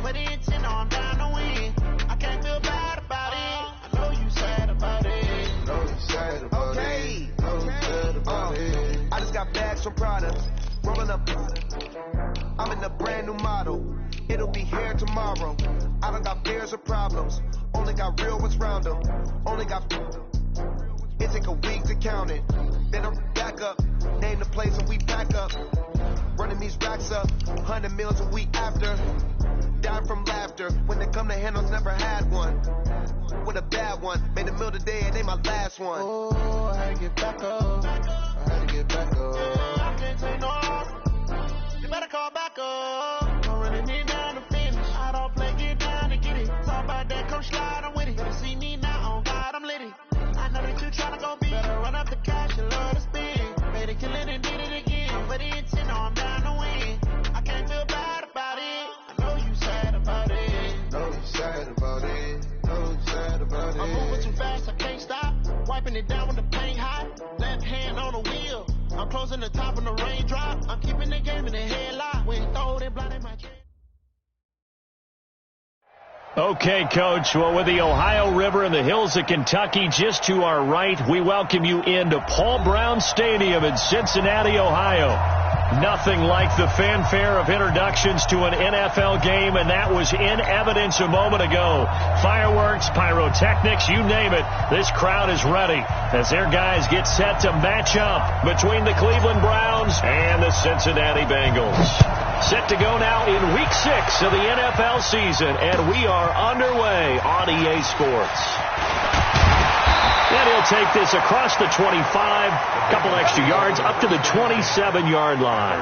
But it's in on down to win. I can't feel bad about it. I know you sad about it. I know you sad about it. I know you sad about it. I just got bags from Prada. Rolling up. I'm in a brand new model. It'll be here tomorrow. I don't got fears or problems. Only got real ones round them. Only got. It take a week to count it. Then I'm back up. Name the place and we back up. Running these racks up. 100 meals a week after. Dying from laughter. When they come to handles, never had one. With a bad one. Made a meal today and they my last one. Oh, I had to get back up. I had to get back up. I can't take no off. You better call back up. Don't really need down to finish. I don't play, get down to get it. Talk about that, come slide, I'm with it. Better see me now, on God, I'm lit it. I know that you tryna go big. Better run up the cash and love to spend. Made it, kill it, and did it again. But it's in, I'm down to win. I can't feel bad about it. I know you sad about it. Know you sad about it. Know you sad about it. I'm moving too fast, I can't stop. Wiping it down when the paint hot. Left hand on the wheel. I'm closing the top when the raindrop. I'm keeping the game in the headlock. When throw it, blind in my chain. Okay, Coach. Well, with the Ohio River and the hills of Kentucky just to our right, we welcome you into Paul Brown Stadium in Cincinnati, Ohio. Nothing like the fanfare of introductions to an NFL game, and that was in evidence a moment ago. Fireworks, pyrotechnics, you name it. This crowd is ready as their guys get set to match up between the Cleveland Browns and the Cincinnati Bengals. Set to go now in Week 6 of the NFL season, and we are underway on EA Sports. And he'll take this across the 25, a couple extra yards, up to the 27-yard line.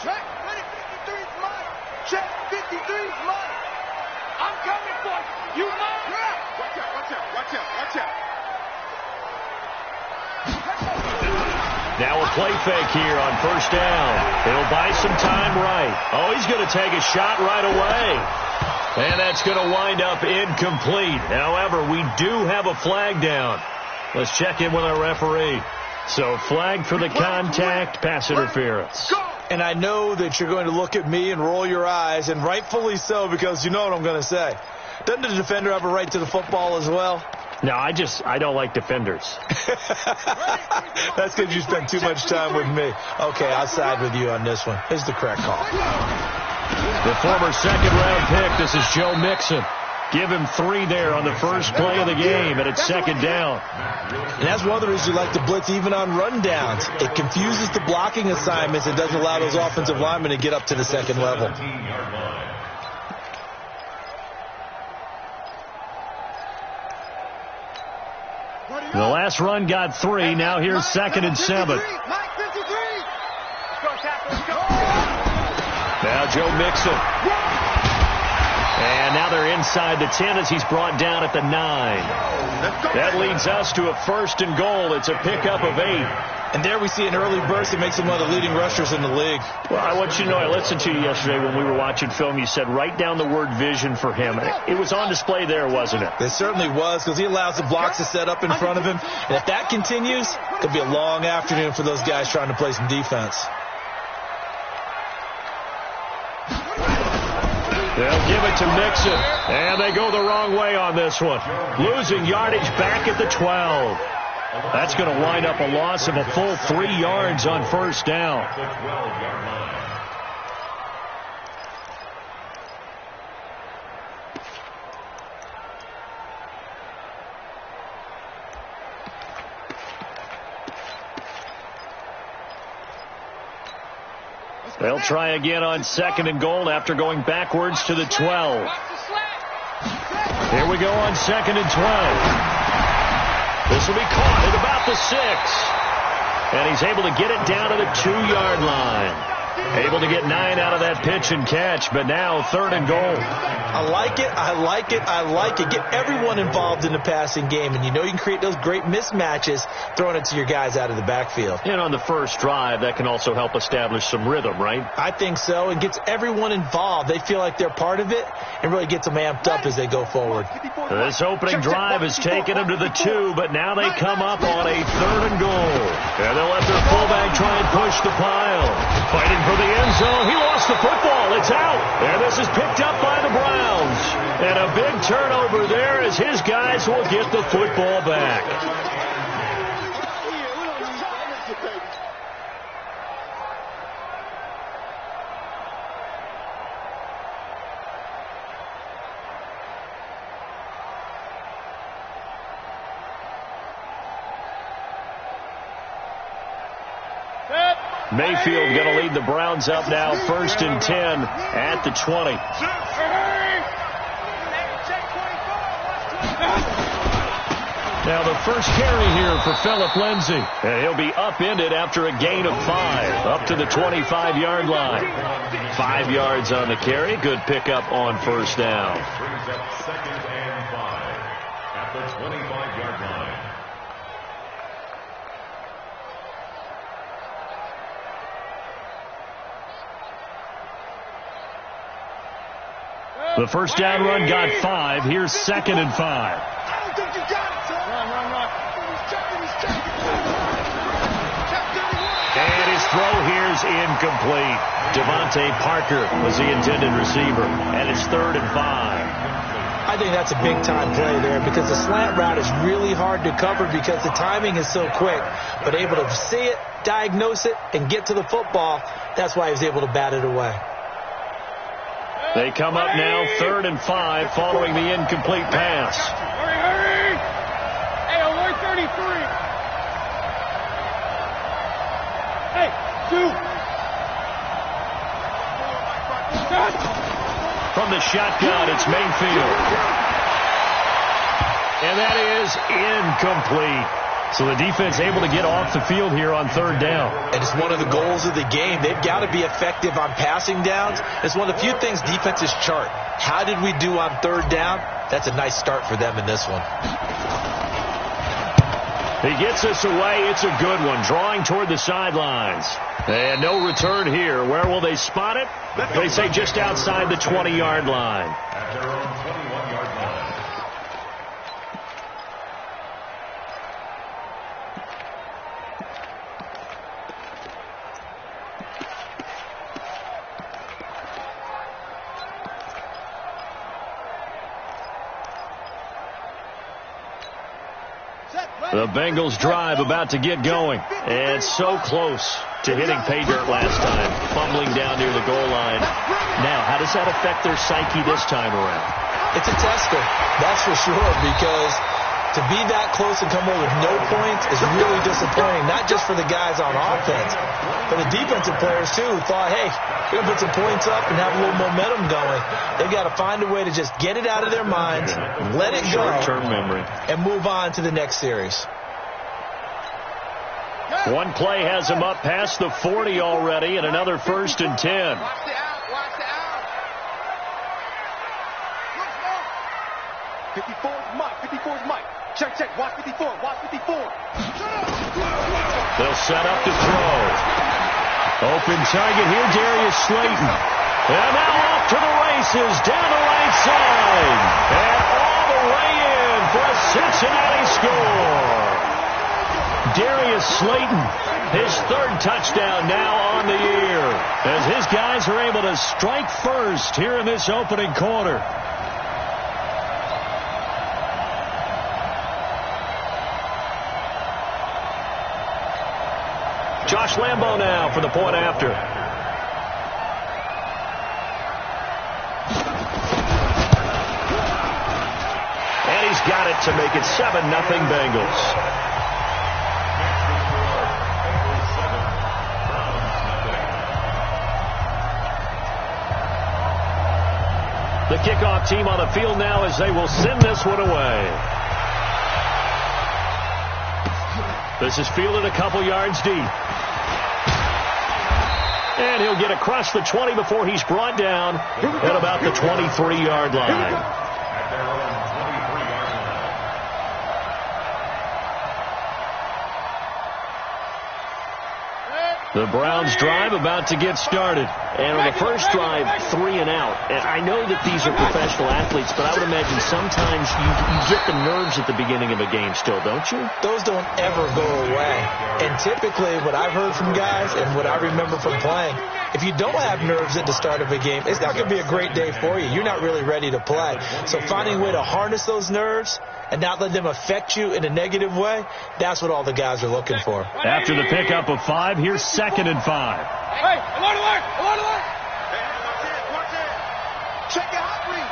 Check 53's mine. Check 53's mine. I'm coming for you. You mine? Watch out, watch out, watch out, watch out. Now a play fake here on first down. He'll buy some time right. Oh, he's going to take a shot right away. And that's going to wind up incomplete. However, we do have a flag down. Let's check in with our referee. So flag for the contact, pass interference. And I know that you're going to look at me and roll your eyes, and rightfully so, because you know what I'm going to say. Doesn't the defender have a right to the football as well? No, I don't like defenders. That's because you spent too much time with me. Okay, I'll side with you on this one. Here's the correct call. The former second-round pick, this is Joe Mixon. Give him 3 there on the first play of the game, and it's second down. And that's one of the reasons you like to blitz even on rundowns. It confuses the blocking assignments. It doesn't allow those offensive linemen to get up to the second level. The last run got 3. Now here's second and 7. Now Joe Mixon. And now they're inside the 10 as he's brought down at the 9. That leads us to a first and goal. It's a pickup of 8. And there we see an early burst that makes him one of the leading rushers in the league. Well, I want you to know, I listened to you yesterday when we were watching film. You said write down the word vision for him. It was on display there, wasn't it? It certainly was, because he allows the blocks to set up in front of him. And if that continues, it could be a long afternoon for those guys trying to play some defense. They'll give it to Mixon, and they go the wrong way on this one. Losing yardage back at the 12. That's going to wind up a loss of a full 3 yards on first down. They'll try again on second and goal after going backwards to the 12. Here we go on second and 12. This will be caught at about the 6. And he's able to get it down to the 2-yard line. Able to get 9 out of that pitch and catch, but now 3rd and goal. I like it, I like it, I like it. Get everyone involved in the passing game, and you know you can create those great mismatches throwing it to your guys out of the backfield. And on the first drive, that can also help establish some rhythm, right? I think so. It gets everyone involved. They feel like they're part of it and really gets them amped up as they go forward. This opening drive has taken them to the 2, but now they come up on a 3rd and goal. And they'll let their fullback try and push the pile. Fighting for the end zone. He lost the football. It's out. And this is picked up by the Browns. And a big turnover there as his guys will get the football back. Mayfield going to lead the Browns up now, 1st and 10 at the 20. Now the first carry here for Phillip Lindsay. And he'll be upended after a gain of 5, up to the 25-yard line. 5 yards on the carry. Good pickup on 1st down. 2nd and 5 at the 25-yard line. The first down run got 5. Here's 2nd and 5. I don't think you got it, son. Run. He's checking. And his throw here's incomplete. Devontae Parker was the intended receiver. And it's 3rd and 5. I think that's a big-time play there because the slant route is really hard to cover because the timing is so quick. But able to see it, diagnose it, and get to the football, that's why he was able to bat it away. They come up now 3rd and 5 following the incomplete pass. Hurry. Hey, alert 33. Hey, 2. From the shotgun, it's Mayfield. And that is incomplete. So the defense able to get off the field here on 3rd down. And it's one of the goals of the game. They've got to be effective on passing downs. It's one of the few things defenses chart. How did we do on 3rd down? That's a nice start for them in this one. He gets us away. It's a good one. Drawing toward the sidelines. And no return here. Where will they spot it? They say just outside the 20-yard line. At their own 21-yard line. The Bengals drive about to get going. And so close to hitting pay dirt last time. Fumbling down near the goal line. Now, how does that affect their psyche this time around? It's a tester, that's for sure, because to be that close and come away with no points is really disappointing, not just for the guys on offense, but the defensive players, too, who thought, hey, we're going to put some points up and have a little momentum going. They've got to find a way to just get it out of their minds, let it go, short-term memory, and move on to the next series. One play has him up past the 40 already, and another 1st and 10. Watch the out. 54's Mike. Check. Watch 54. They'll set up to throw. Open target here, Darius Slayton. And now off to the races, down the right side. And all the way in for a Cincinnati score. Darius Slayton, his 3rd touchdown now on the year, as his guys are able to strike first here in this opening quarter. Josh Lambo now for the point after. And he's got it to make it 7-0 Bengals. The kickoff team on the field now as they will send this one away. This is fielded a couple yards deep. And he'll get across the 20 before he's brought down at about the 23-yard line. The Browns drive about to get started. And on the first drive, 3 and out. And I know that these are professional athletes, but I would imagine sometimes you get the nerves at the beginning of a game still, don't you? Those don't ever go away. And typically what I've heard from guys and what I remember from playing, if you don't have nerves at the start of a game, it's not going to be a great day for you. You're not really ready to play. So finding a way to harness those nerves and not let them affect you in a negative way, that's what all the guys are looking for. After the pickup of 5, here's 2nd and 5. Hey, alert, alert, alert, alert. Watch it. Check your hot read.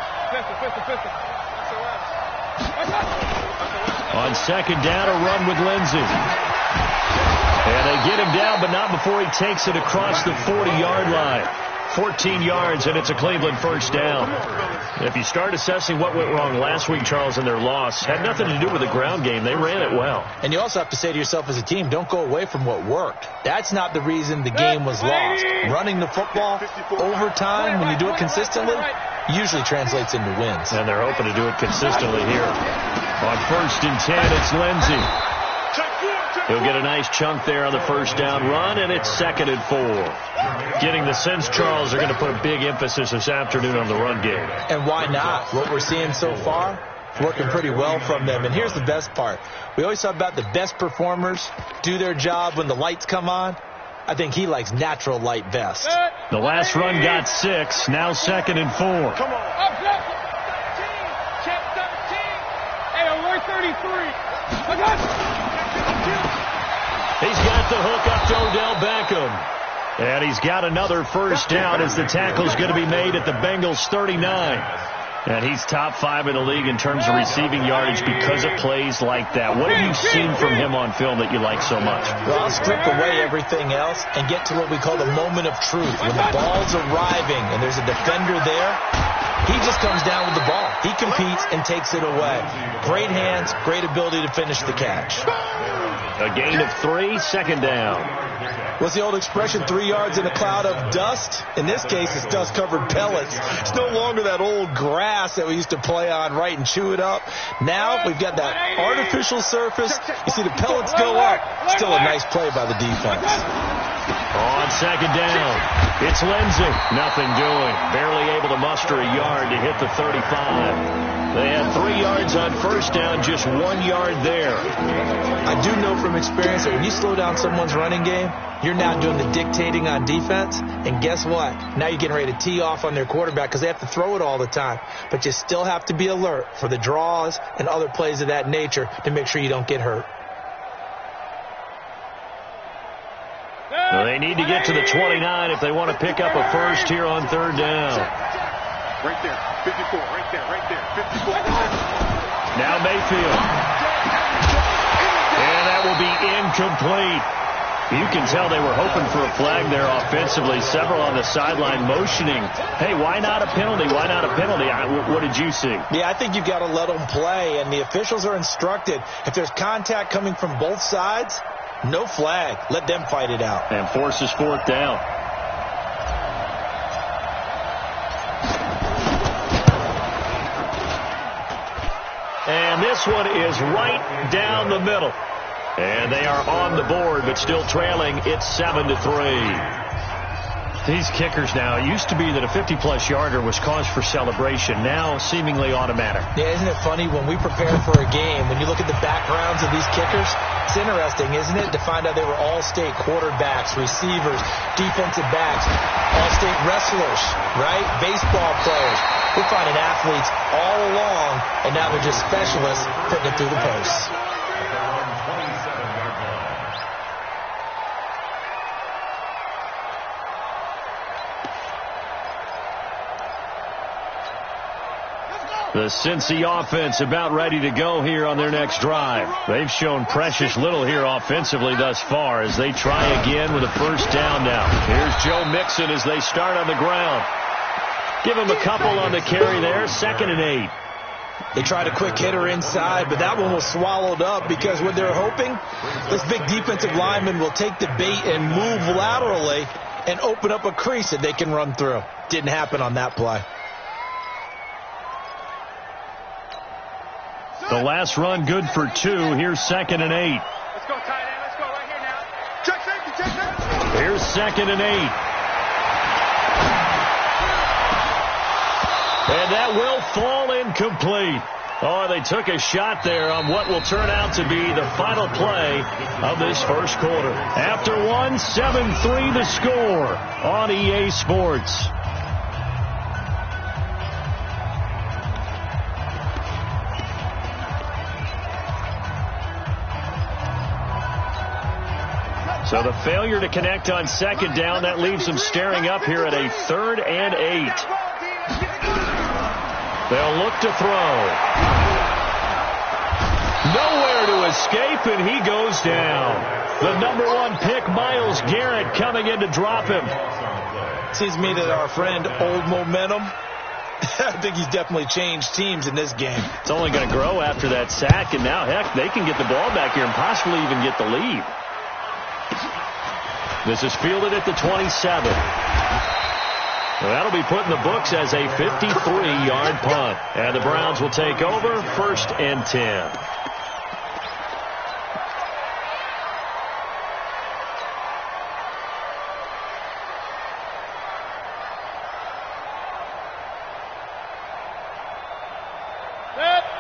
Pistol. On 2nd down, a run with Lindsey. And they get him down, but not before he takes it across the 40-yard line. 14 yards, and it's a Cleveland first down. If you start assessing what went wrong last week, Charles, in their loss, had nothing to do with the ground game. They ran it well. And you also have to say to yourself as a team, don't go away from what worked. That's not the reason the game was lost. Running the football over time, when you do it consistently, usually translates into wins. And they're hoping to do it consistently here. On 1st and 10, it's Lindsey. He'll get a nice chunk there on the first down run, and it's 2nd and 4. Getting the sense, Charles, they're going to put a big emphasis this afternoon on the run game. And why not? What we're seeing so far, working pretty well from them. And here's the best part. We always talk about the best performers do their job when the lights come on. I think he likes natural light best. The last run got 6, now 2nd and 4. Come on. Up, 13. Check 13. Hey, alert 33. Look up. He's got the hook up to Odell Beckham. And he's got another first down as the tackle's going to be made at the Bengals 39. And he's top 5 in the league in terms of receiving yardage because of plays like that. What have you seen from him on film that you like so much? Well, I'll strip away everything else and get to what we call the moment of truth. When the ball's arriving and there's a defender there, he just comes down with the ball. He competes and takes it away. Great hands, great ability to finish the catch. A gain of 3, 2nd down. What's the old expression, 3 yards in a cloud of dust? In this case, it's dust-covered pellets. It's no longer that old grass that we used to play on, right, and chew it up. Now we've got that artificial surface. You see the pellets go up. Still a nice play by the defense. On 2nd down, it's Lindsey. Nothing doing. Barely able to muster a yard to hit the 35. They had 3 yards on first down, just 1 yard there. I do know from experience that when you slow down someone's running game, you're now doing the dictating on defense. And guess what? Now you're getting ready to tee off on their quarterback because they have to throw it all the time. But you still have to be alert for the draws and other plays of that nature to make sure you don't get hurt. Well, they need to get to the 29 if they want to pick up a first here on 3rd down. Right there, 54, right there, 54. Now Mayfield. And that will be incomplete. You can tell they were hoping for a flag there offensively. Several on the sideline motioning. Hey, why not a penalty? Why not a penalty? What did you see? Yeah, I think you've got to let them play, and the officials are instructed. If there's contact coming from both sides, no flag. Let them fight it out. And forces 4th down. And this one is right down the middle. And they are on the board, but still trailing. It's 7-3. These kickers now, it used to be that a 50-plus yarder was cause for celebration. Now, seemingly automatic. Yeah, isn't it funny when we prepare for a game, when you look at the backgrounds of these kickers, it's interesting, isn't it, to find out they were all-state quarterbacks, receivers, defensive backs, all-state wrestlers, right? Baseball players. We're finding athletes all along, and now they're just specialists putting it through the posts. The Cincy offense about ready to go here on their next drive. They've shown precious little here offensively thus far as they try again with a first down now. Here's Joe Mixon as they start on the ground. Give him a couple on the carry there. 2nd and 8. They tried a quick hitter inside, but that one was swallowed up because what they're hoping, this big defensive lineman will take the bait and move laterally and open up a crease that they can run through. Didn't happen on that play. The last run good for 2. Here's 2nd and 8. Let's go, tight end. Let's go right here now. Check safety, check safety. Here's 2nd and 8. And that will fall incomplete. Oh, they took a shot there on what will turn out to be the final play of this first quarter. After 1, 7-3 the score on EA Sports. So the failure to connect on 2nd down, that leaves them staring up here at a 3rd and 8. They'll look to throw. Nowhere to escape, and he goes down. The number 1 pick, Myles Garrett, coming in to drop him. Seems to me that our friend, Old Momentum, I think he's definitely changed teams in this game. It's only going to grow after that sack, and now, heck, they can get the ball back here and possibly even get the lead. This is fielded at the 27. That'll be put in the books as a 53-yard punt. And the Browns will take over, 1st and 10.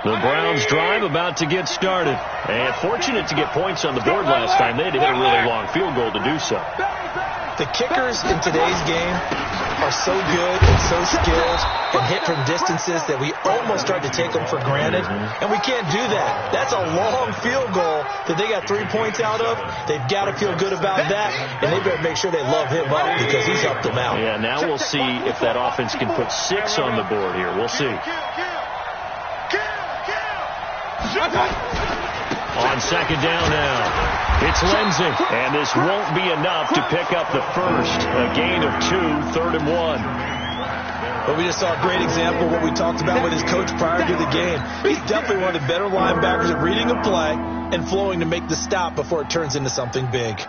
The Browns drive about to get started. And fortunate to get points on the board last time. They had to hit a really long field goal to do so. The kickers in today's game are so good and so skilled and hit from distances that we almost start to take them for granted. And we can't do that. That's a long field goal that they got 3 points out of. They've got to feel good about that. And they better make sure they love him up because he's helped them out. Yeah, now we'll see if that offense can put 6 on the board here. We'll see. On 2nd down now, it's Lindsey, and this won't be enough to pick up the first. A gain of 2, 3rd and 1. But we just saw a great example of what we talked about with his coach prior to the game. He's definitely one of the better linebackers at reading a play and flowing to make the stop before it turns into something big.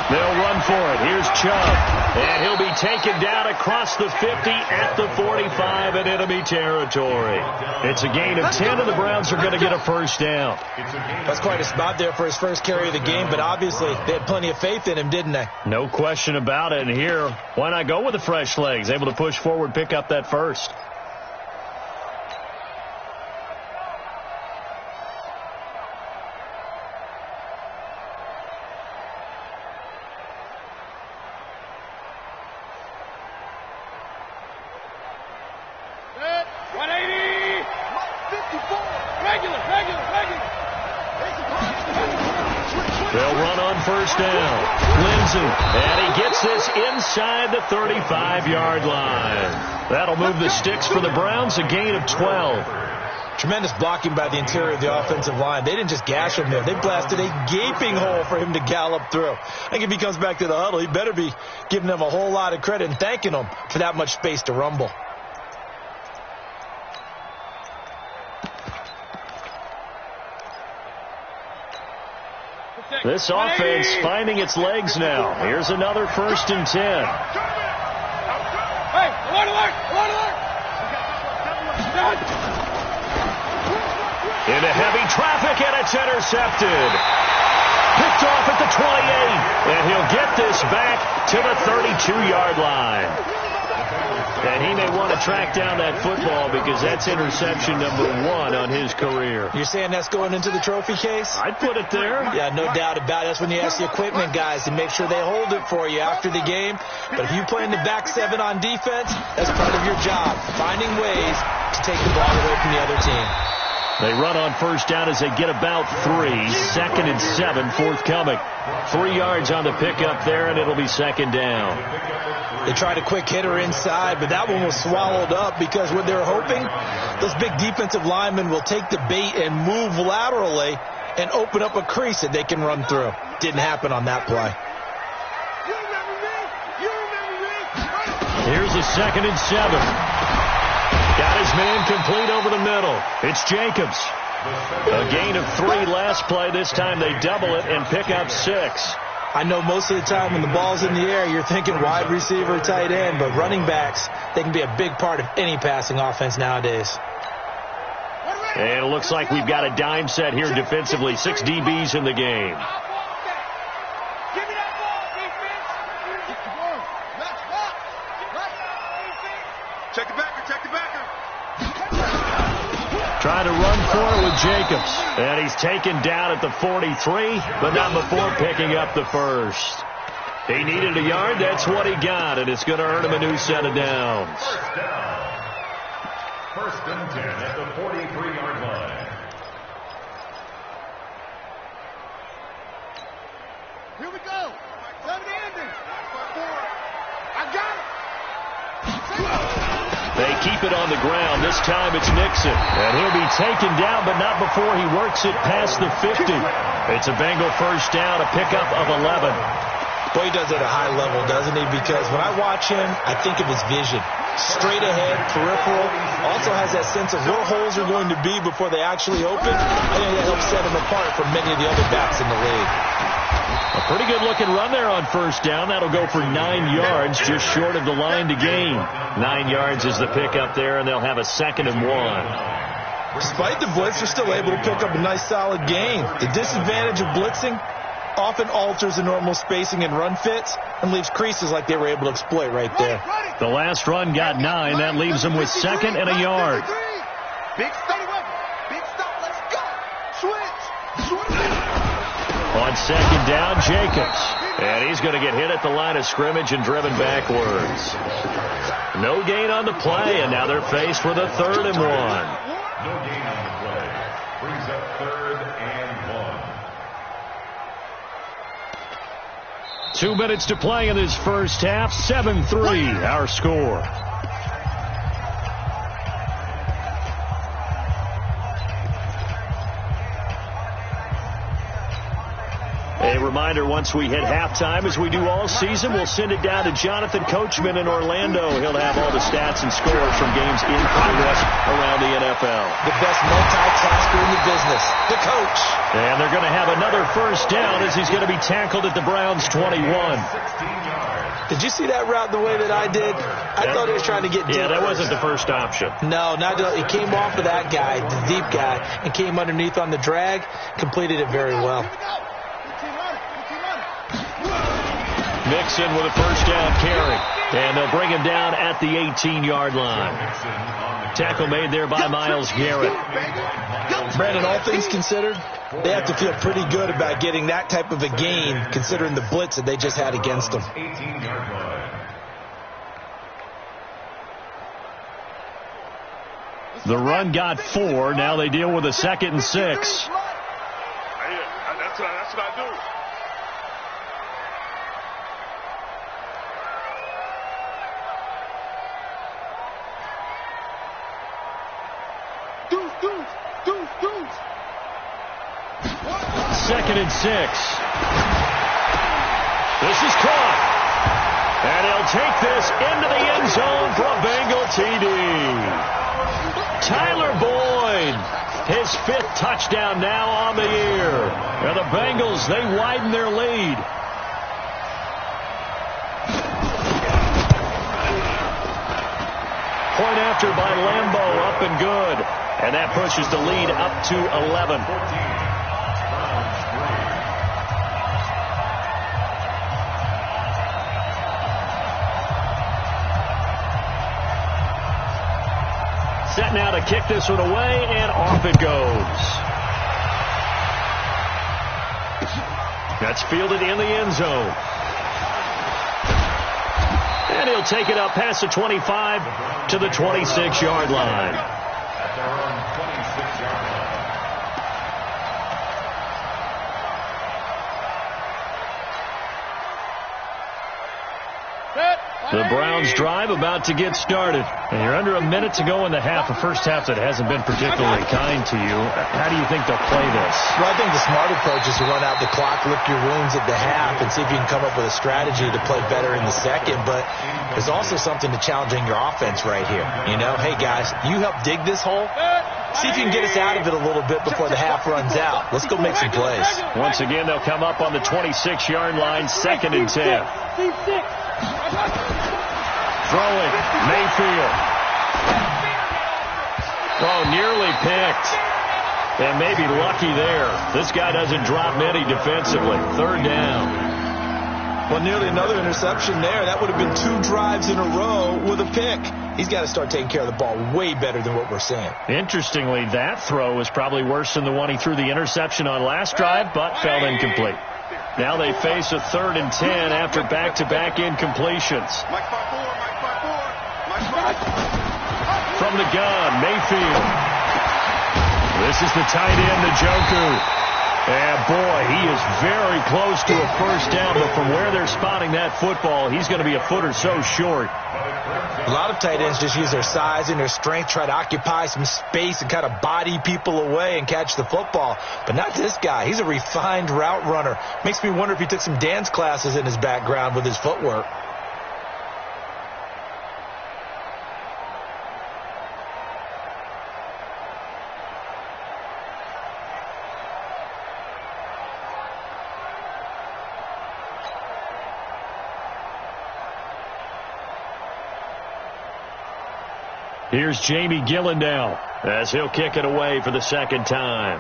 They'll run for it. Here's Chubb. And he'll be taken down across the 50 at the 45 in enemy territory. It's a gain of 10, and the Browns are going to get a first down. That's quite a spot there for his first carry of the game, but obviously they had plenty of faith in him, didn't they? No question about it. And here, why not go with the fresh legs? Able to push forward, pick up that first. They'll run on first down. Lindsey, and he gets this inside the 35-yard line. That'll move the sticks for the Browns, a gain of 12. Tremendous blocking by the interior of the offensive line. They didn't just gash him there. They blasted a gaping hole for him to gallop through. I think if he comes back to the huddle, he better be giving them a whole lot of credit and thanking them for that much space to rumble. This offense finding its legs now. Here's another 1st and 10. Hey, alert, alert, alert, alert. Into heavy traffic, and it's intercepted. Picked off at the 28, and he'll get this back to the 32-yard line. And he may want to track down that football because that's interception number 1 on his career. You're saying that's going into the trophy case? I'd put it there. Yeah, no doubt about it. That's when you ask the equipment guys to make sure they hold it for you after the game. But if you play in the back 7 on defense, that's part of your job, finding ways to take the ball away from the other team. They run on first down as they get about 3. 2nd and 7 forthcoming. 3 yards on the pickup there, and it'll be 2nd down. They tried a quick hitter inside, but that one was swallowed up because what they're hoping, those big defensive linemen will take the bait and move laterally and open up a crease that they can run through. Didn't happen on that play. Here's a 2nd and 7. Got his man complete over the middle. It's Jacobs. A gain of 3 last play. This time they double it and pick up 6. I know most of the time when the ball's in the air, you're thinking wide receiver, tight end, but running backs, they can be a big part of any passing offense nowadays. And it looks like we've got a dime set here defensively. 6 DBs in the game. Check the backer, check the backer. Trying to run for it with Jacobs. And he's taken down at the 43, but not before picking up the first. He needed a yard. That's what he got, and it's going to earn him a new set of downs. First down. 1st and 10 at the 43-yard line. Here we go. 7 ending. I got it. They keep it on the ground. This time it's Nixon. And he'll be taken down, but not before he works it past the 50. It's a Bengal first down, a pickup of 11. Boy, he does it at a high level, doesn't he? Because when I watch him, I think of his vision. Straight ahead, peripheral. Also has that sense of where holes are going to be before they actually open. I think that helps set him apart from many of the other backs in the league. A pretty good-looking run there on first down. That'll go for 9 yards, just short of the line to gain. 9 yards is the pickup there, and they'll have a 2nd and 1. Despite the blitz, they're still able to pick up a nice, solid gain. The disadvantage of blitzing often alters the normal spacing and run fits and leaves creases like they were able to exploit right there. The last run got 9. That leaves them with 2nd and a yard. Big stop. Big stop. Let's go. Switch. On 2nd down, Jacobs. And he's going to get hit at the line of scrimmage and driven backwards. No gain on the play, and now they're faced with a 3rd and 1. No gain on the play. Brings up 3rd and 1. 2 minutes to play in this first half. 7-3, our score. A reminder, once we hit halftime, as we do all season, we'll send it down to Jonathan Coachman in Orlando. He'll have all the stats and scores from games in progress around the NFL. The best multitasker in the business, the coach. And they're going to have another first down as he's going to be tackled at the Browns' 21. Did you see that route the way that I did? I thought he was trying to get deep. Yeah, that wasn't the first option. No, he came off of that guy, the deep guy, and came underneath on the drag, completed it very well. Mixon with a first down carry. And they'll bring him down at the 18-yard line. Tackle made there by Myles Garrett. Brandon, all things considered, they have to feel pretty good about getting that type of a gain, considering the blitz that they just had against them. The run got 4. Now they deal with a 2nd and 6. That's what I do. Deuce. 2nd and 6. This is caught. And he'll take this into the end zone for a Bengal TD. Tyler Boyd, his 5th touchdown now on the year. And the Bengals, they widen their lead. Point after by Lambeau, up and good. And that pushes the lead up to 11. Set now to kick this one away, and off it goes. That's fielded in the end zone. And he'll take it up past the 25 to the 26-yard line. At their own 26-yard line. Set. The Browns drive about to get started. And you're under a minute to go in the half, a first half that hasn't been particularly kind to you. How do you think they'll play this? Well, I think the smart approach is to run out the clock, lick your wounds at the half, and see if you can come up with a strategy to play better in the second. But there's also something to challenging your offense right here. You know, hey, guys, you help dig this hole. See if you can get us out of it a little bit before the half runs out. Let's go make some plays. Once again, they'll come up on the 26-yard line, 2nd and 10. Throwing, Mayfield. Oh, nearly picked. And maybe lucky there. This guy doesn't drop many defensively. 3rd down. Well, nearly another interception there. That would have been 2 drives in a row with a pick. He's got to start taking care of the ball way better than what we're seeing. Interestingly, that throw was probably worse than the one he threw the interception on last drive, but fell incomplete. Now they face a 3rd and 10 after back-to-back incompletions. From the gun, Mayfield. This is the tight end, Njoku. And boy, he is very close to a first down, but from where they're spotting that football, he's going to be a foot or so short. A lot of tight ends just use their size and their strength, try to occupy some space and kind of body people away and catch the football. But not this guy. He's a refined route runner. Makes me wonder if he took some dance classes in his background with his footwork. Here's Jamie Gillen now as he'll kick it away for the 2nd time.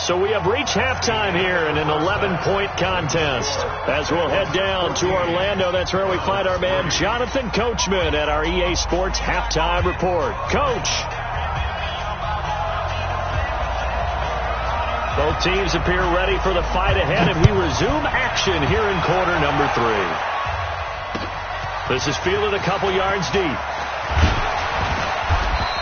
So we have reached halftime here in an 11-point contest. As we'll head down to Orlando, that's where we find our man Jonathan Coachman at our EA Sports Halftime Report. Coach. Both teams appear ready for the fight ahead, and we resume action here in quarter number 3. This is fielded a couple yards deep.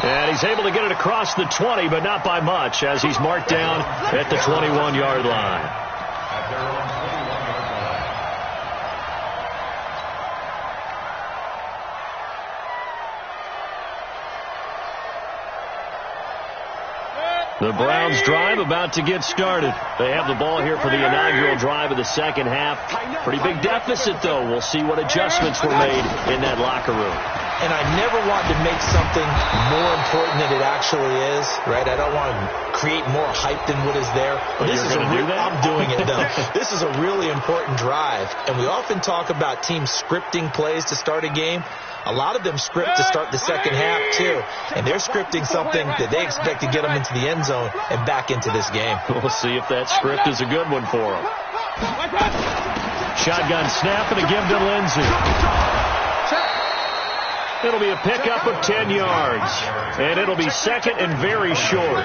And he's able to get it across the 20, but not by much, as he's marked down at the 21-yard line. The Browns drive about to get started. They have the ball here for the inaugural drive of the second half. Pretty big deficit, though. We'll see what adjustments were made in that locker room. And I never want to make something more important than it actually is, right? I don't want to create more hype than what is there. But this is I'm doing it, though. This is a really important drive. And we often talk about teams scripting plays to start a game. A lot of them script to start the second half, too. And they're scripting something that they expect to get them into the end zone and back into this game. We'll see if that script is a good one for them. Shotgun snap and a give to Lindsey. It'll be a pickup of 10 yards. And it'll be 2nd and very short.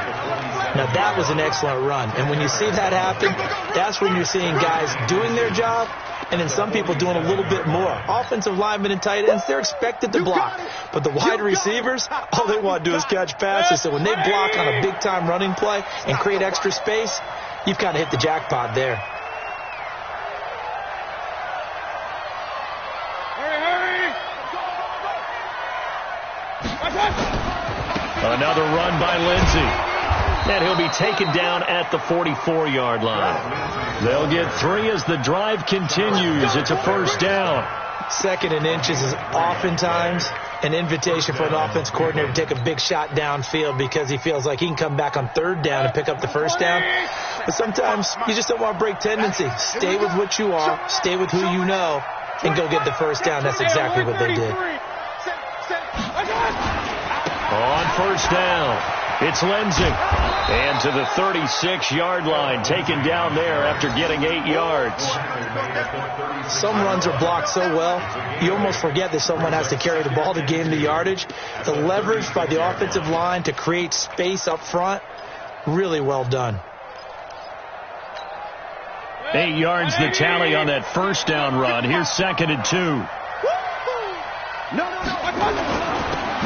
Now, that was an excellent run. And when you see that happen, that's when you're seeing guys doing their job and then some people doing a little bit more. Offensive linemen and tight ends, they're expected to block. But the wide receivers, all they want to do is catch passes. So when they block on a big-time running play and create extra space, you've kind of hit the jackpot there. Another run by Lindsey. And he'll be taken down at the 44-yard line. They'll get 3 as the drive continues. It's a first down. 2nd and inches is oftentimes an invitation for an offense coordinator to take a big shot downfield because he feels like he can come back on 3rd down and pick up the first down. But sometimes you just don't want to break tendency. Stay with what you are, stay with who you know, and go get the first down. That's exactly what they did. On first down, it's Lindsey. And to the 36-yard line, taken down there after getting 8 yards. Some runs are blocked so well, you almost forget that someone has to carry the ball to gain the yardage. The leverage by the offensive line to create space up front, really well done. 8 yards the tally on that first down run. Here's 2nd and 2.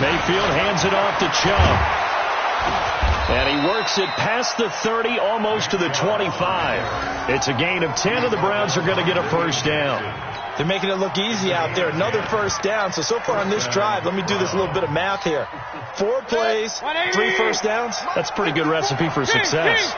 Mayfield hands it off to Chubb. And he works it past the 30, almost to the 25. It's a gain of 10, and the Browns are going to get a first down. They're making it look easy out there. Another first down. So far on this drive, let me do this little bit of math here. 4 plays, 3 first downs. That's a pretty good recipe for success.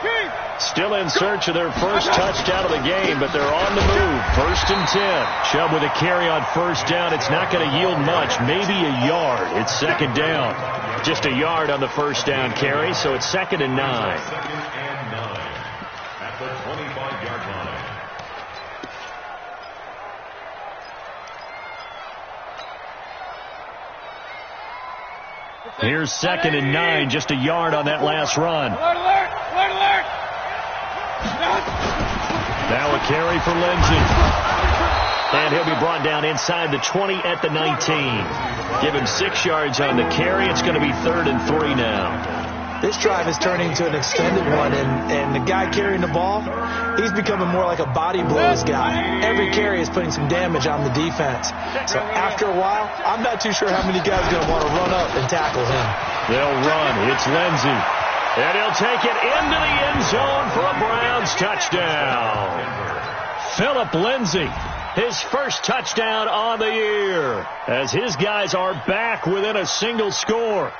Still in search of their first touchdown of the game, but they're on the move. 1st and 10. Chubb with a carry on first down. It's not going to yield much, maybe a yard. It's 2nd down. Just a yard on the first down carry, so it's 2nd and 9. 2nd and 9 at the 25-yard line. Here's 2nd and 9, just a yard on that last run. Alert! Now a carry for Lindsey. And he'll be brought down inside the 20 at the 19. Give him 6 yards on the carry. It's going to be 3rd and 3 now. This drive is turning into an extended one, and the guy carrying the ball, he's becoming more like a body blows guy. Every carry is putting some damage on the defense. So after a while, I'm not too sure how many guys are going to want to run up and tackle him. They'll run. It's Lindsey. And he'll take it into the end zone for a Browns touchdown. Philip Lindsey, his first touchdown on the year, as his guys are back within a single score.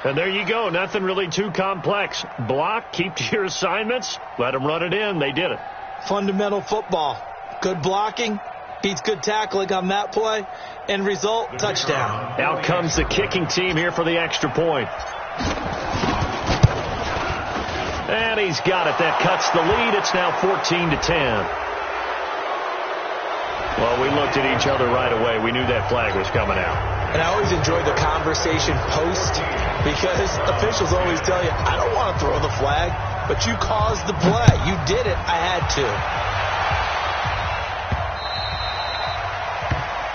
And there you go. Nothing really too complex. Block, keep to your assignments, let them run it in. They did it. Fundamental football. Good blocking beats good tackling on that play. End result, touchdown. Out comes the kicking team here for the extra point. And he's got it. That cuts the lead. It's now 14-10. Well, we looked at each other right away. We knew that flag was coming out. And I always enjoy the conversation post, because officials always tell you, I don't want to throw the flag, but you caused the play. You did it. I had to.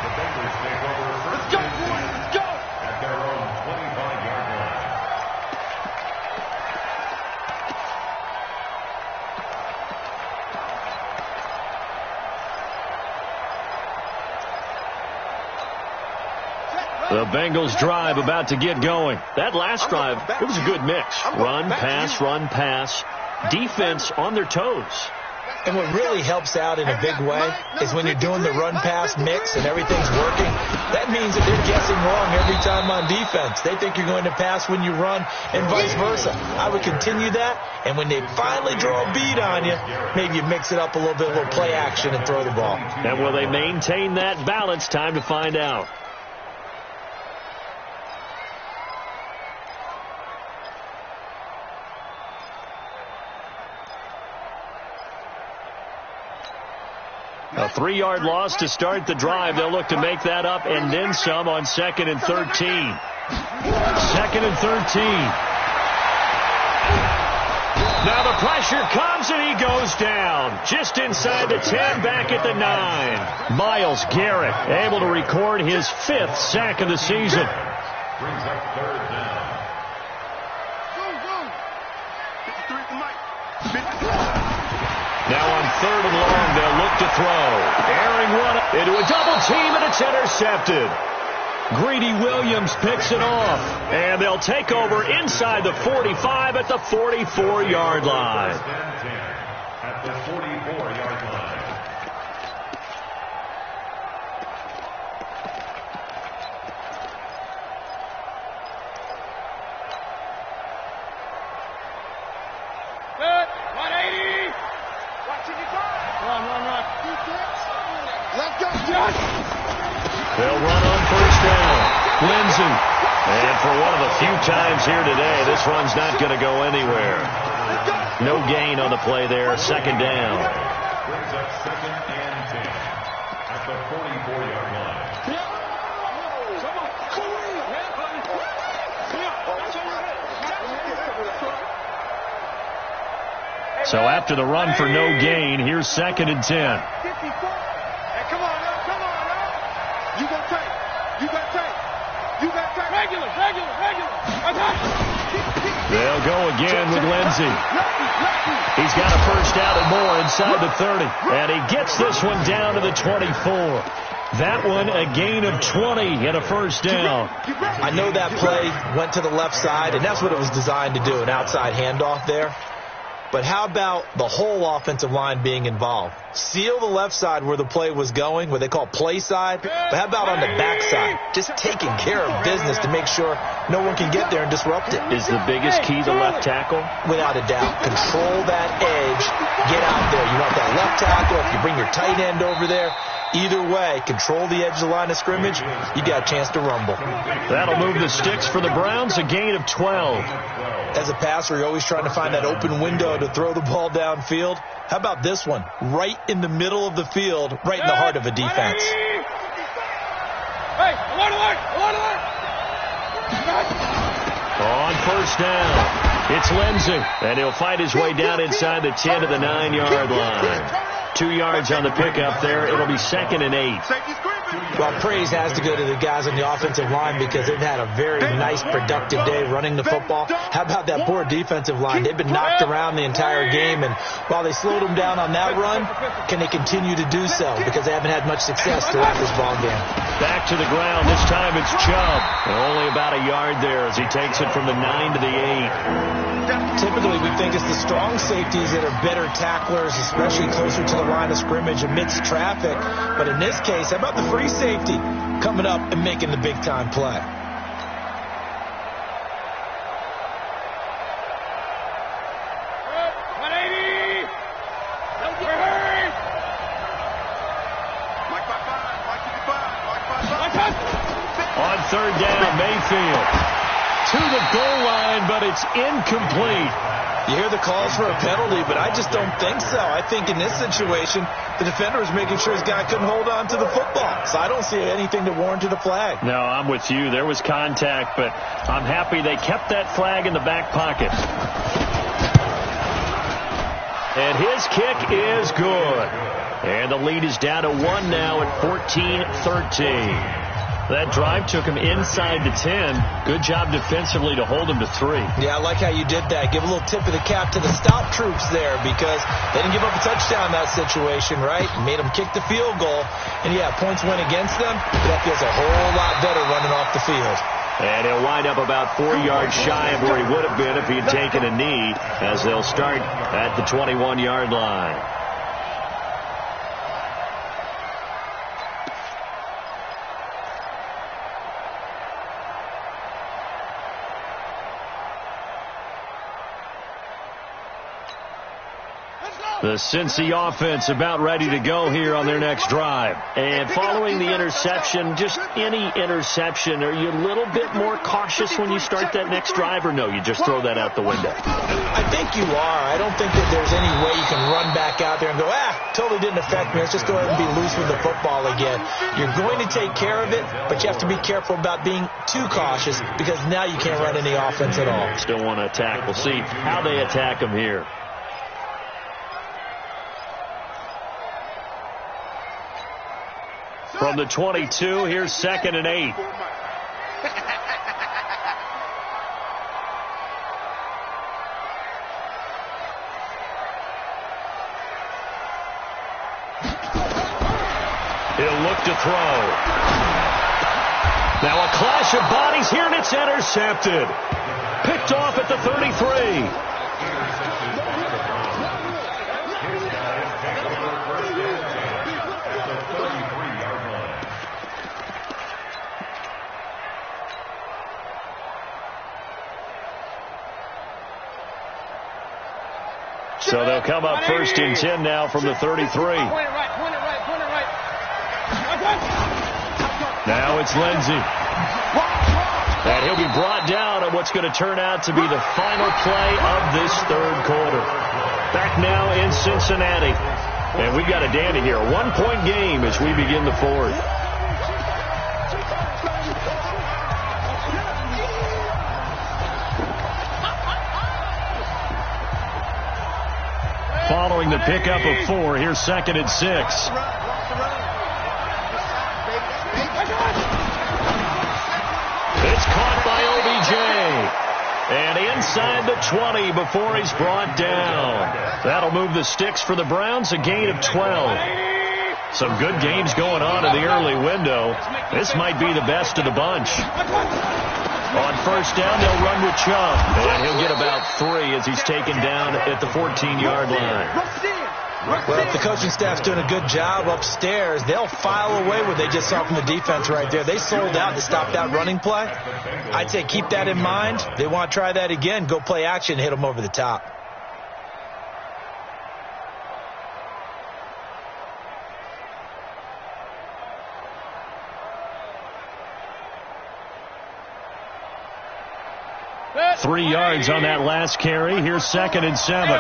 The Bengals take over first and 10 at their own 25-yard line. The Bengals drive about to get going. That last drive, it was a good mix. Run, pass. Defense on their toes. And what really helps out in a big way is when you're doing the run-pass mix and everything's working, that means that they're guessing wrong every time on defense. They think you're going to pass when you run and vice versa. I would continue that, and when they finally draw a bead on you, maybe you mix it up a little bit, a little play action, and throw the ball. And will they maintain that balance? Time to find out. A 3-yard loss to start the drive. They'll look to make that up and then some on 2nd and 13. 2nd and 13. Now the pressure comes and he goes down. Just inside the 10, back at the 9. Myles Garrett able to record his 5th sack of the season. Brings up 3rd down. Now on 3rd and long, they'll look to throw. Airing one into a double team, and it's intercepted. Greedy Williams picks it off. And they'll take over inside the 45 at the 44-yard line. At the 44-yard line. Good. 180. Run. Let's go. Yes. They'll run on first down. Lindsey. And for one of the few times here today, this run's not going to go anywhere. No gain on the play there. 2nd down. Brings up 2nd and 10 at the 44-yard line. So after the run for no gain, here's 2nd and 10. Hey, come on now. You got take. Regular. They'll go again with Lindsey. He's got a first down and more inside the 30. And he gets this one down to the 24. That one a gain of 20 and a first down. I know that play went to the left side, and that's what it was designed to do, an outside handoff there. But how about the whole offensive line being involved? Seal the left side where the play was going, what they call play side. But how about on the back side? Just taking care of business to make sure no one can get there and disrupt it. Is the biggest key the left tackle? Without a doubt. Control that edge. Get out there. You want that left tackle. If you bring your tight end over there, either way, control the edge of the line of scrimmage, you got a chance to rumble. That'll move the sticks for the Browns, a gain of 12. As a passer, you're always trying to find that open window to throw the ball downfield. How about this one? Right in the middle of the field, right in the heart of a defense. Hey, alert! On first down, it's Lindsey, and he'll fight his way down inside the 10 to the 9-yard line. 2 yards on the pickup there. It'll be 2nd and 8. Well, praise has to go to the guys on the offensive line because they've had a very nice, productive day running the football. How about that poor defensive line? They've been knocked around the entire game, and while they slowed them down on that run, can they continue to do so? Because they haven't had much success throughout this ball game. Back to the ground. This time it's Chubb. And only about a yard there as he takes it from the 9 to the 8. Typically, we think it's the strong safeties that are better tacklers, especially closer to the line of scrimmage amidst traffic. But in this case, how about the free safety coming up and making the big-time play? On third down, Mayfield to the goal line, but it's incomplete. You hear the calls for a penalty, but I just don't think so. I think in this situation, the defender was making sure his guy couldn't hold on to the football. So I don't see anything that warranted a flag. No, I'm with you. There was contact, but I'm happy they kept that flag in the back pocket. And his kick is good. And the lead is down to 1 now at 14-13. That drive took him inside the 10. Good job defensively to hold him to 3. Yeah, I like how you did that. Give a little tip of the cap to the stop troops there because they didn't give up a touchdown in that situation, right? Made them kick the field goal. And, yeah, points went against them, but that feels a whole lot better running off the field. And he'll wind up about 4 yards shy of where he would have been if he had taken a knee as they'll start at the 21-yard line. The Cincy offense about ready to go here on their next drive. And following the interception, just any interception, are you a little bit more cautious when you start that next drive, or no, you just throw that out the window? I think you are. I don't think that there's any way you can run back out there and go, totally didn't affect me. Let's just go ahead and be loose with the football again. You're going to take care of it, but you have to be careful about being too cautious because now you can't run any offense at all. Still want to attack. We'll see how they attack him here. From the 22, here's 2nd and 8. He'll look to throw. Now a clash of bodies here, and it's intercepted. Picked off at the 33. So they'll come up 1st and 10 now from the 33. Point it right. Now it's Lindsey. And he'll be brought down on what's going to turn out to be the final play of this 3rd quarter. Back now in Cincinnati. And we've got a dandy here. A 1-point game as we begin the 4th. Following the pickup of 4, here's 2nd and 6. It's caught by OBJ. And inside the 20 before he's brought down. That'll move the sticks for the Browns, a gain of 12. Some good games going on in the early window. This might be the best of the bunch. On first down, they'll run with Chubb, and he'll get about 3 as he's taken down at the 14-yard line. Well, if the coaching staff's doing a good job upstairs, they'll file away what they just saw from the defense right there. They sold out to stop that running play. I'd say keep that in mind. They want to try that again. Go play action, hit them over the top. – 3 yards on that last carry. Here's 2nd and 7.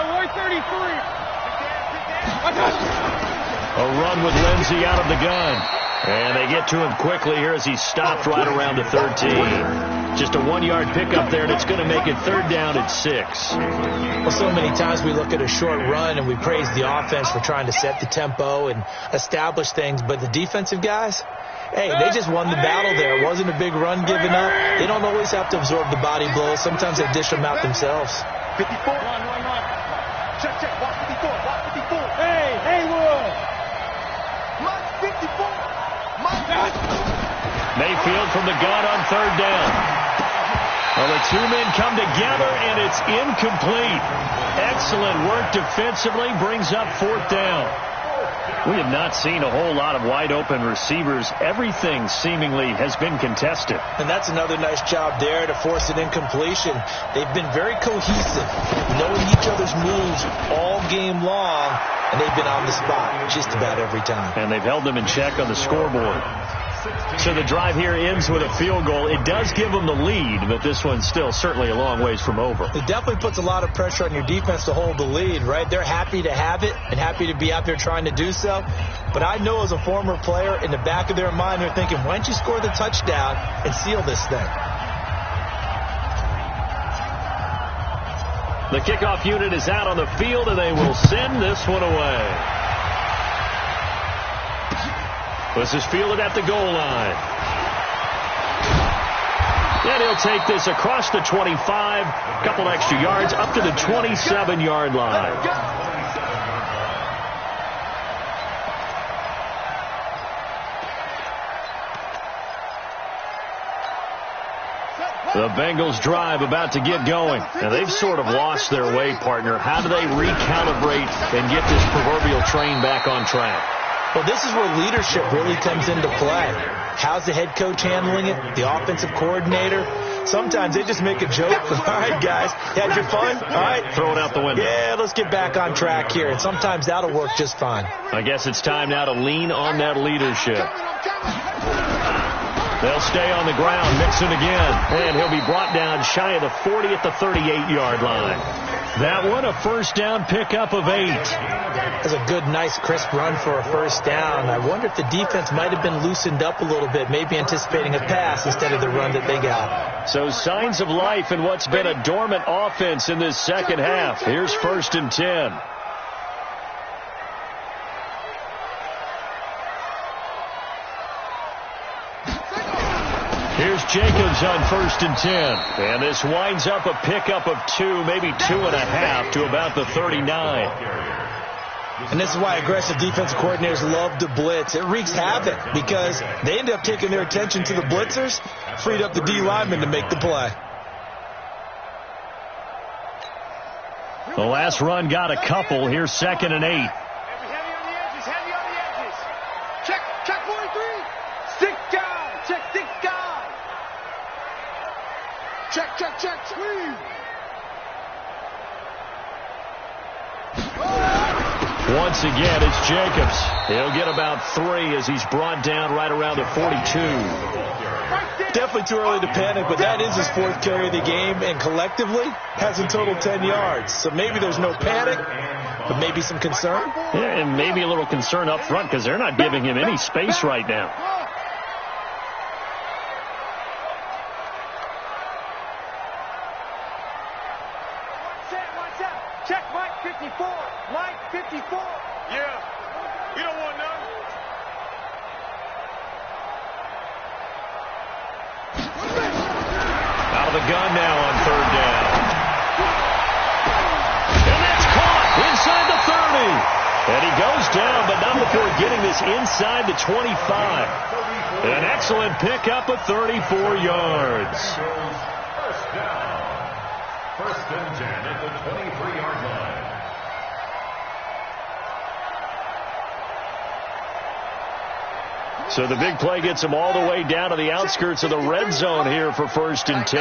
A run with Lindsey out of the gun. And they get to him quickly here as he's stopped right around the 13. Just a 1-yard pickup there, and it's going to make it 3rd down at 6. Well, so many times we look at a short run and we praise the offense for trying to set the tempo and establish things. But the defensive guys, hey, they just won the battle there. It wasn't a big run given up. They don't always have to absorb the body blows. Sometimes they dish them out themselves. 54. Check, check. Watch 54. Watch 54. Hey, Will. Mike 54. Mayfield from the gun on 3rd down. Well, the 2 men come together, and it's incomplete. Excellent work defensively, brings up 4th down. We have not seen a whole lot of wide-open receivers. Everything seemingly has been contested. And that's another nice job there to force an incompletion. They've been very cohesive, knowing each other's moves all game long, and they've been on the spot just about every time. And they've held them in check on the scoreboard. So the drive here ends with a field goal. It does give them the lead, but this one's still certainly a long ways from over. It definitely puts a lot of pressure on your defense to hold the lead, right? They're happy to have it and happy to be out there trying to do so. But I know as a former player, in the back of their mind, they're thinking, why don't you score the touchdown and seal this thing? The kickoff unit is out on the field, and they will send this one away. This is fielded at the goal line. And he'll take this across the 25, a couple extra yards, up to the 27-yard line. The Bengals drive about to get going. And they've sort of lost their way, partner. How do they recalibrate and get this proverbial train back on track? Well, this is where leadership really comes into play. How's the head coach handling it? The offensive coordinator? Sometimes they just make a joke. All right, guys, had your fun? All right. Throw it out the window. Yeah, let's get back on track here. And sometimes that'll work just fine. I guess it's time now to lean on that leadership. They'll stay on the ground, Mixon again. And he'll be brought down shy of the 40 at the 38-yard line. That one, a first down pickup of 8. That's a good, nice, crisp run for a first down. I wonder if the defense might have been loosened up a little bit, maybe anticipating a pass instead of the run that they got. So signs of life in what's been a dormant offense in this second half. Here's 1st and 10. Here's Jacobs on 1st and 10. And this winds up a pickup of 2, maybe 2.5 to about the 39. And this is why aggressive defensive coordinators love to blitz. It wreaks havoc because they end up taking their attention to the blitzers, freed up the D lineman to make the play. The last run got a couple. Here's 2nd and 8. Heavy on the edges, heavy on the edges. Check 43. Stick down, check 6 guys. Check, squeeze. Once again, it's Jacobs. He'll get about 3 as he's brought down right around the 42. Definitely too early to panic, but that is his 4th carry of the game, and collectively has in total 10 yards. So maybe there's no panic, but maybe some concern. Yeah, and maybe a little concern up front because they're not giving him any space right now. Watch out. Check Mike 54. Mike 54. Yeah. We don't want none. Out of the gun now on 3rd down. And that's caught inside the 30. And he goes down, but not before getting this inside the 25. An excellent pickup of 34 yards. First down. First and 10 at the 23-yard line. So the big play gets him all the way down to the outskirts of the red zone here for first and 10.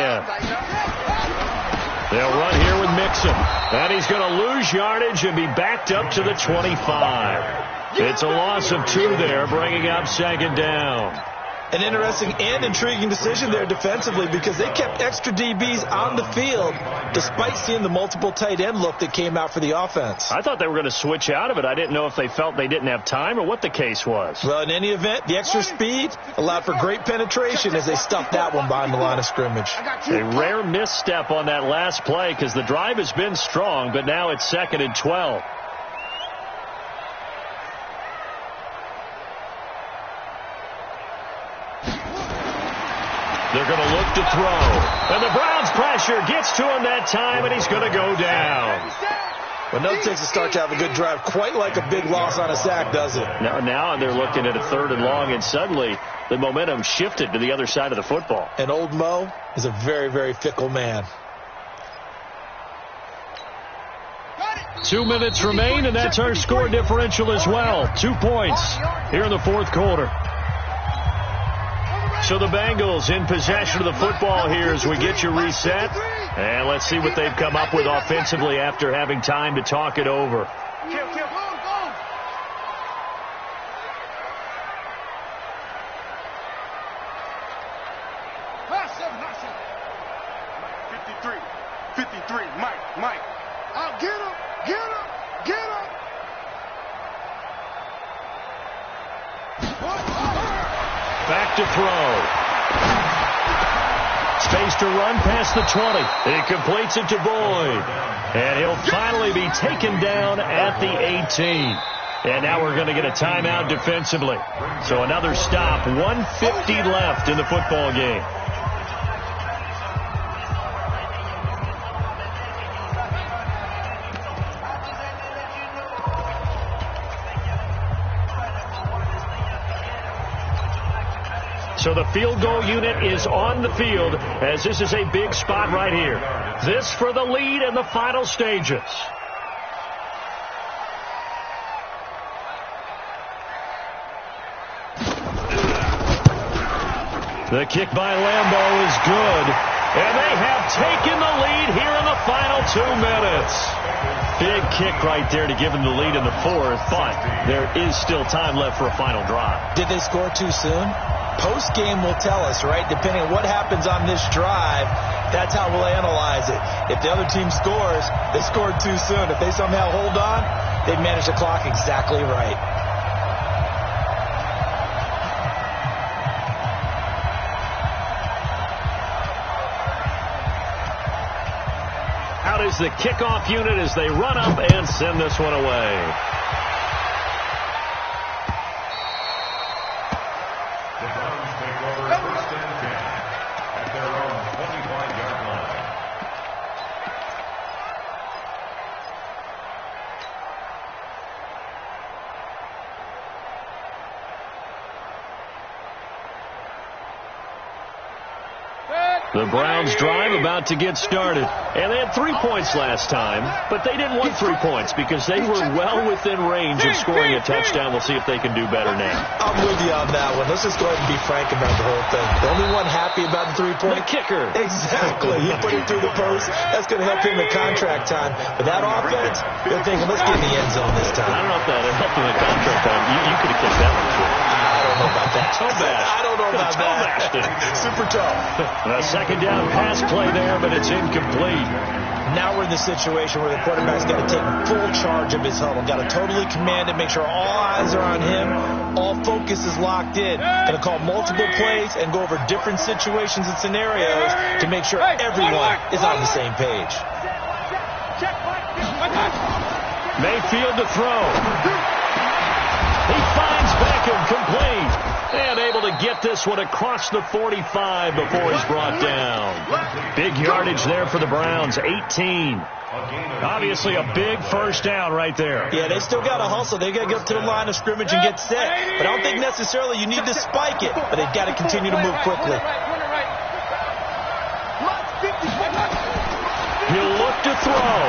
They'll run here with Mixon. And he's going to lose yardage and be backed up to the 25. It's a loss of 2 there, bringing up second down. An interesting and intriguing decision there defensively because they kept extra DBs on the field despite seeing the multiple tight end look that came out for the offense. I thought they were going to switch out of it. I didn't know if they felt they didn't have time or what the case was. Well, in any event, the extra speed allowed for great penetration as they stuffed that one behind the line of scrimmage. A rare misstep on that last play because the drive has been strong, but now it's second and 12. They're going to look to throw. And the Browns' pressure gets to him that time, and he's going to go down. Well, no, it takes a start to have a good drive. Quite like a big loss on a sack, does it? Now they're looking at a 3rd and long, and suddenly the momentum shifted to the other side of the football. And old Mo is a very, very fickle man. 2 minutes remain, and that's our score differential as well. 2 points here in the fourth quarter. So the Bengals in possession of the football here as we get you reset. And let's see what they've come up with offensively after having time to talk it over. Mike. I'll get him. Back to throw. Space to run past the 20. He completes it to Boyd. And he'll finally be taken down at the 18. And now we're going to get a timeout defensively. So another stop. 1:50 left in the football game. So the field goal unit is on the field as this is a big spot right here. This for the lead in the final stages. The kick by Lambeau is good. And they have taken the lead here in the final 2 minutes. Big kick right there to give them the lead in the fourth, but there is still time left for a final drive. Did they score too soon? Post-game will tell us, right? Depending on what happens on this drive, that's how we'll analyze it. If the other team scores, they scored too soon. If they somehow hold on, they manage the clock exactly right. Out is the kickoff unit as they run up and send this one away. The Browns drive about to get started. And they had 3 points last time, but they didn't want 3 points because they were well within range of scoring a touchdown. We'll see if they can do better now. I'm with you on that one. Let's just go ahead and be frank about the whole thing. The only one happy about the 3-point? The kicker. Exactly. He put it through the post. That's going to help him in contract time. But that offense, they're thinking, let's get in the end zone this time. I don't know if that helped him in contract time. You could have kicked that one too. I don't know about that. I don't know about that. Super tough. A second down pass play there, but it's incomplete. Now we're in the situation where the quarterback's got to take full charge of his huddle. Got to totally command it, make sure all eyes are on him. All focus is locked in. Going to call multiple plays and go over different situations and scenarios to make sure everyone is on the same page. Mayfield to throw. He finds Beckham complete. And able to get this one across the 45 before he's brought down. Big yardage there for the Browns, 18. Obviously a big first down right there. Yeah, they still got to hustle. They got to get to the line of scrimmage and get set. But I don't think necessarily you need to spike it, but they've got to continue to move quickly. He'll look to throw.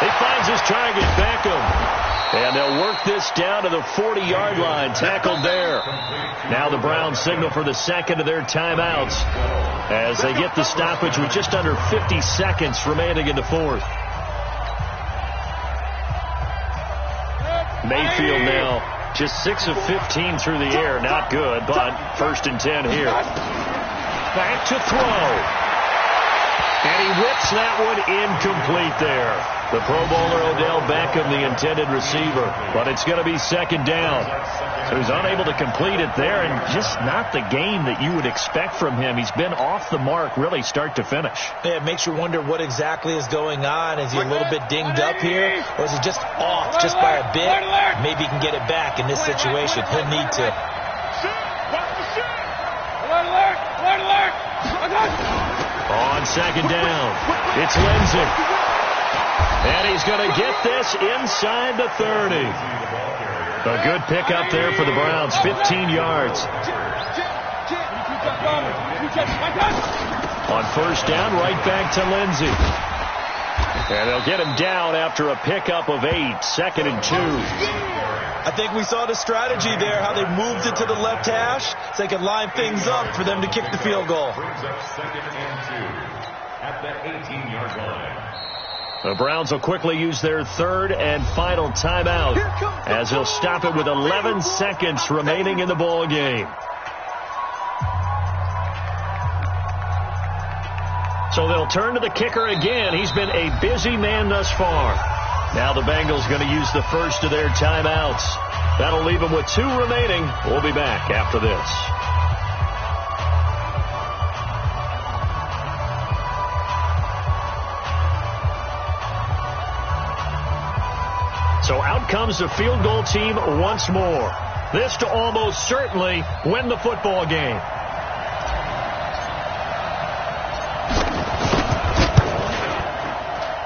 He finds his target, Beckham. And they'll work this down to the 40-yard line, tackled there. Now the Browns signal for the second of their timeouts as they get the stoppage with just under 50 seconds remaining in the fourth. Mayfield now just 6 of 15 through the air. Not good, but 1st and 10 here. Back to throw. And he whips that one incomplete there. The Pro Bowler Odell Beckham, the intended receiver. But it's going to be 2nd down. So he's unable to complete it there, and just not the game that you would expect from him. He's been off the mark really start to finish. Yeah, it makes you wonder what exactly is going on. Is he a little bit dinged up here, or is he just off just by a bit? Maybe he can get it back in this situation. He'll need to. On 2nd down, it's Lindsey. And he's going to get this inside the 30. A good pickup there for the Browns, 15 yards. On 1st down, right back to Lindsey. And they'll get him down after a pickup of 8, 2nd and 2. I think we saw the strategy there, how they moved it to the left hash so they could line things up for them to kick the field goal. Brings up 2nd and 2 at the 18-yard line. The Browns will quickly use their 3rd and final timeout as they'll stop it with 11 seconds remaining in the ball game. So they'll turn to the kicker again. He's been a busy man thus far. Now the Bengals going to use the first of their timeouts. That'll leave them with 2 remaining. We'll be back after this. So out comes the field goal team once more. This to almost certainly win the football game.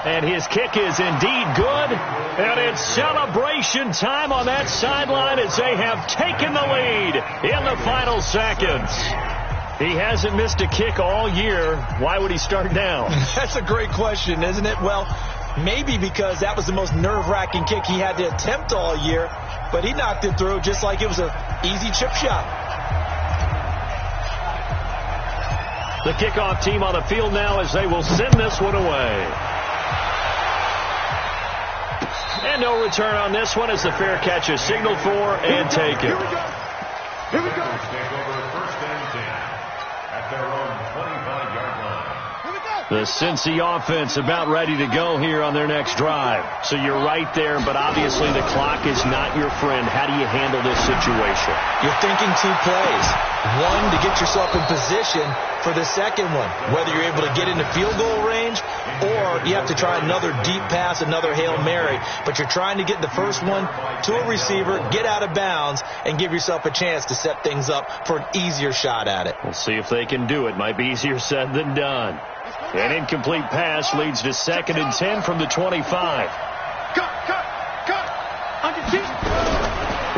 And his kick is indeed good. And it's celebration time on that sideline as they have taken the lead in the final seconds. He hasn't missed a kick all year. Why would he start now? That's a great question, isn't it? Well, maybe because that was the most nerve-wracking kick he had to attempt all year. But he knocked it through just like it was an easy chip shot. The kickoff team on the field now as they will send this one away. And no return on this one as the fair catch is signaled for and taken. Here we go. Here we go. Take over 1st and 10 at their own 25-yard line. The Cincy offense about ready to go here on their next drive. So you're right there, but obviously the clock is not your friend. How do you handle this situation? You're thinking 2 plays. One, to get yourself in position for the second one, whether you're able to get into field goal range or you have to try another deep pass, another Hail Mary. But you're trying to get the first one to a receiver, get out of bounds, and give yourself a chance to set things up for an easier shot at it. We'll see if they can do it. Might be easier said than done. An incomplete pass leads to 2nd and 10 from the 25.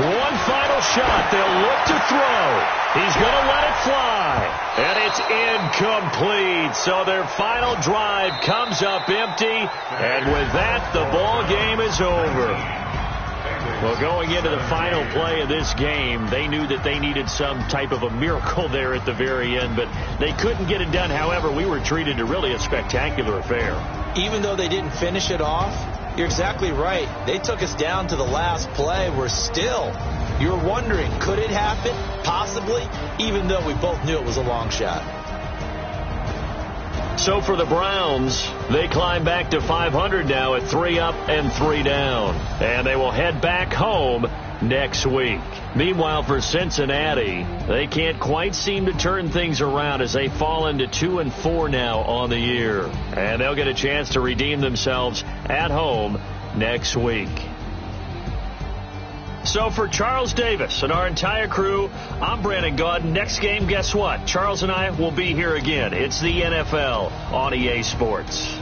One final shot. They'll look to throw. He's going to let it fly. And it's incomplete. So their final drive comes up empty. And with that, the ball game is over. Well, going into the final play of this game, they knew that they needed some type of a miracle there at the very end, but they couldn't get it done. However, we were treated to really a spectacular affair. Even though they didn't finish it off, you're exactly right. They took us down to the last play. We're still, you're wondering, could it happen? Possibly, even though we both knew it was a long shot. So for the Browns, they climb back to 500 now at 3 up and 3 down. And they will head back home next week. Meanwhile, for Cincinnati, they can't quite seem to turn things around as they fall into 2-4 now on the year. And they'll get a chance to redeem themselves at home next week. So for Charles Davis and our entire crew, I'm Brandon Gaudin. Next game, guess what? Charles and I will be here again. It's the NFL on EA Sports.